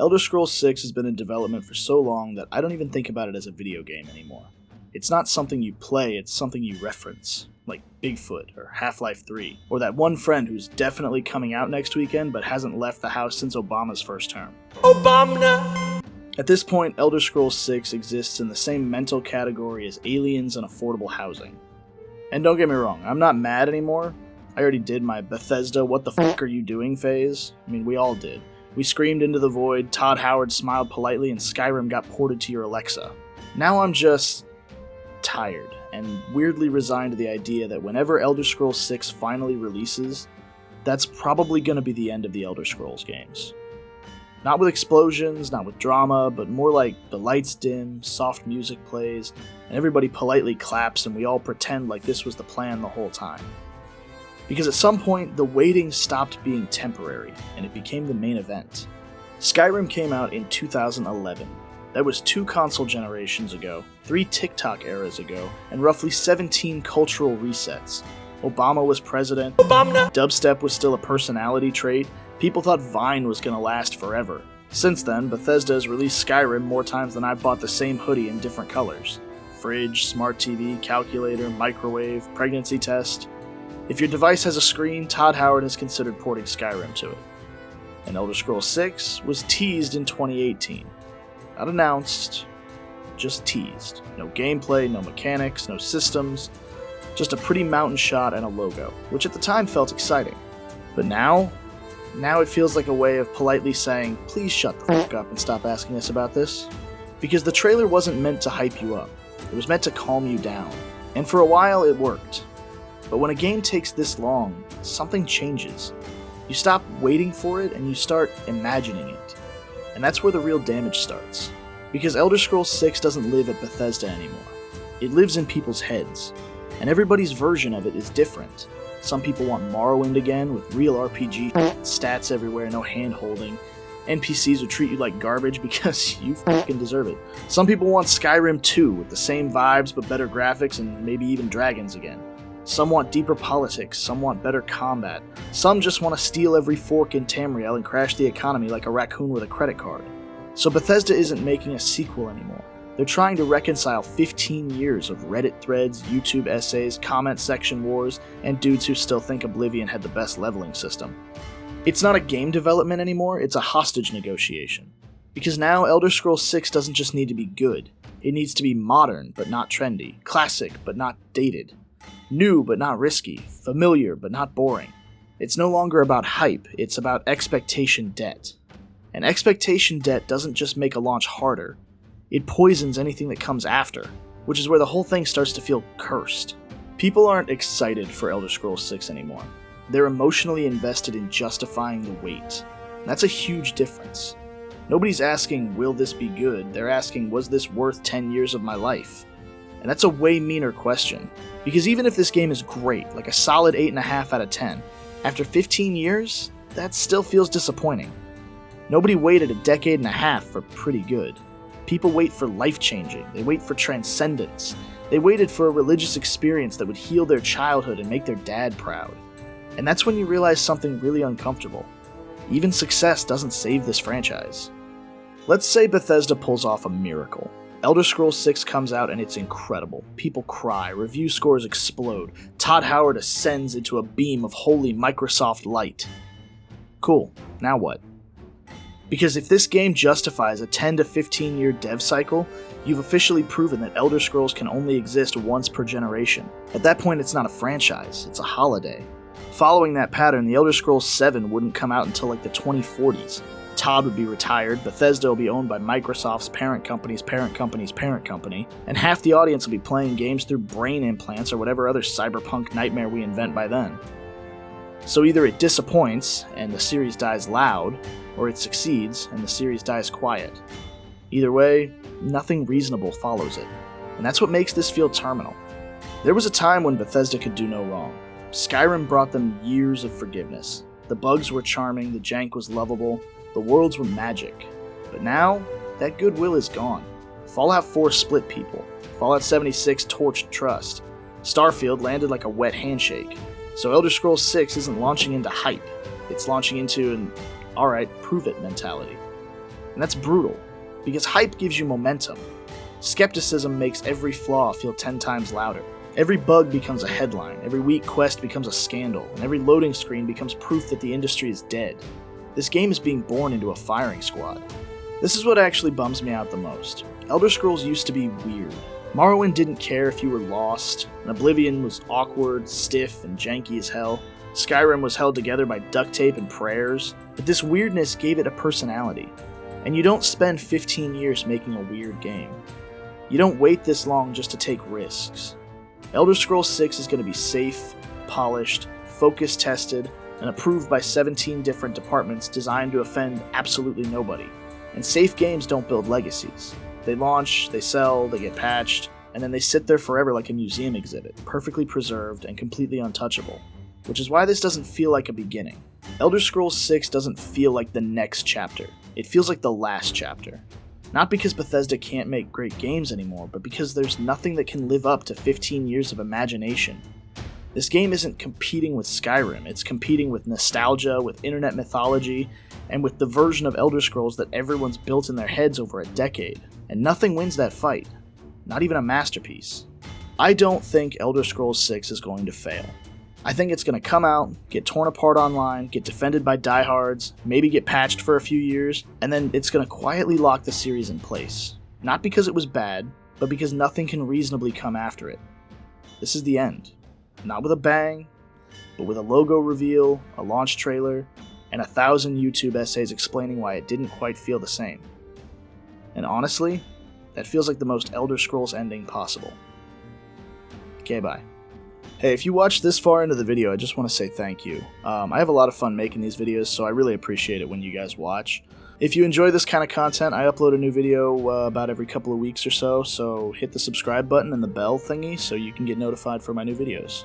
Elder Scrolls 6 has been in development for so long that I don't even think about it as a video game anymore. It's not something you play, it's something you reference, like Bigfoot or Half-Life 3, or that one friend who's definitely coming out next weekend but hasn't left the house since Obama's first term. Obama! At this point, Elder Scrolls 6 exists in the same mental category as aliens and affordable housing. And don't get me wrong, I'm not mad anymore. I already did my Bethesda what the fuck are you doing phase. I mean, we all did. We screamed into the void, Todd Howard smiled politely, and Skyrim got ported to your Alexa. Now I'm just tired, and weirdly resigned to the idea that whenever Elder Scrolls 6 finally releases, that's probably going to be the end of the Elder Scrolls games. Not with explosions, not with drama, but more like the lights dim, soft music plays, and everybody politely claps and we all pretend like this was the plan the whole time. Because at some point, the waiting stopped being temporary, and it became the main event. Skyrim came out in 2011. That was 2 console generations ago, 3 TikTok eras ago, and roughly 17 cultural resets. Obama was president, dubstep was still a personality trait, people thought Vine was gonna last forever. Since then, Bethesda has released Skyrim more times than I've bought the same hoodie in different colors. Fridge, smart TV, calculator, microwave, pregnancy test. If your device has a screen, Todd Howard has considered porting Skyrim to it. And Elder Scrolls 6 was teased in 2018. Not announced, just teased. No gameplay, no mechanics, no systems, just a pretty mountain shot and a logo, which at the time felt exciting. But now it feels like a way of politely saying, please shut the fuck up and stop asking us about this. Because the trailer wasn't meant to hype you up, it was meant to calm you down. And for a while it worked. But when a game takes this long, something changes. You stop waiting for it and you start imagining it. And that's where the real damage starts. Because Elder Scrolls 6 doesn't live at Bethesda anymore. It lives in people's heads. And everybody's version of it is different. Some people want Morrowind again, with real RPG, stats everywhere, no hand-holding. NPCs will treat you like garbage because you fucking deserve it. Some people want Skyrim 2, with the same vibes but better graphics and maybe even dragons again. Some want deeper politics, some want better combat. Some just want to steal every fork in Tamriel and crash the economy like a raccoon with a credit card. So Bethesda isn't making a sequel anymore. They're trying to reconcile 15 years of Reddit threads, YouTube essays, comment section wars, and dudes who still think Oblivion had the best leveling system. It's not a game development anymore, it's a hostage negotiation. Because now Elder Scrolls 6 doesn't just need to be good. It needs to be modern, but not trendy. Classic, but not dated. New, but not risky. Familiar, but not boring. It's no longer about hype, it's about expectation debt. And expectation debt doesn't just make a launch harder, it poisons anything that comes after, which is where the whole thing starts to feel cursed. People aren't excited for Elder Scrolls 6 anymore. They're emotionally invested in justifying the wait. And that's a huge difference. Nobody's asking, will this be good? They're asking, was this worth 10 years of my life? And that's a way meaner question. Because even if this game is great, like a solid 8.5 out of 10, after 15 years, that still feels disappointing. Nobody waited a decade and a half for pretty good. People wait for life-changing, they wait for transcendence. They waited for a religious experience that would heal their childhood and make their dad proud. And that's when you realize something really uncomfortable. Even success doesn't save this franchise. Let's say Bethesda pulls off a miracle. Elder Scrolls 6 comes out and it's incredible. People cry, review scores explode, Todd Howard ascends into a beam of holy Microsoft light. Cool, now what? Because if this game justifies a 10 to 15 year dev cycle, you've officially proven that Elder Scrolls can only exist once per generation. At that point it's not a franchise, it's a holiday. Following that pattern, the Elder Scrolls 7 wouldn't come out until like the 2040s. Todd would be retired, Bethesda will be owned by Microsoft's parent company's parent company's parent company, and half the audience will be playing games through brain implants or whatever other cyberpunk nightmare we invent by then. So either it disappoints, and the series dies loud, or it succeeds, and the series dies quiet. Either way, nothing reasonable follows it. And that's what makes this feel terminal. There was a time when Bethesda could do no wrong. Skyrim brought them years of forgiveness. The bugs were charming, the jank was lovable, the worlds were magic. But now, that goodwill is gone. Fallout 4 split people. Fallout 76 torched trust. Starfield landed like a wet handshake. So Elder Scrolls 6 isn't launching into hype. It's launching into an, alright, prove it mentality. And that's brutal, because hype gives you momentum. Skepticism makes every flaw feel 10 times louder. Every bug becomes a headline, every weak quest becomes a scandal, and every loading screen becomes proof that the industry is dead. This game is being born into a firing squad. This is what actually bums me out the most. Elder Scrolls used to be weird. Morrowind didn't care if you were lost, and Oblivion was awkward, stiff, and janky as hell. Skyrim was held together by duct tape and prayers, but this weirdness gave it a personality. And you don't spend 15 years making a weird game. You don't wait this long just to take risks. Elder Scrolls 6 is going to be safe, polished, focus tested, and approved by 17 different departments designed to offend absolutely nobody. And safe games don't build legacies. They launch, they sell, they get patched, and then they sit there forever like a museum exhibit, perfectly preserved and completely untouchable. Which is why this doesn't feel like a beginning. Elder Scrolls 6 doesn't feel like the next chapter. It feels like the last chapter. Not because Bethesda can't make great games anymore, but because there's nothing that can live up to 15 years of imagination. This game isn't competing with Skyrim, it's competing with nostalgia, with internet mythology, and with the version of Elder Scrolls that everyone's built in their heads over a decade. And nothing wins that fight. Not even a masterpiece. I don't think Elder Scrolls 6 is going to fail. I think it's going to come out, get torn apart online, get defended by diehards, maybe get patched for a few years, and then it's going to quietly lock the series in place. Not because it was bad, but because nothing can reasonably come after it. This is the end. Not with a bang, but with a logo reveal, a launch trailer, and 1,000 YouTube essays explaining why it didn't quite feel the same. And honestly, that feels like the most Elder Scrolls ending possible. Okay, bye. Hey, if you watched this far into the video, I just want to say thank you. I have a lot of fun making these videos, so I really appreciate it when you guys watch. If you enjoy this kind of content, I upload a new video about every couple of weeks or so hit the subscribe button and the bell thingy so you can get notified for my new videos.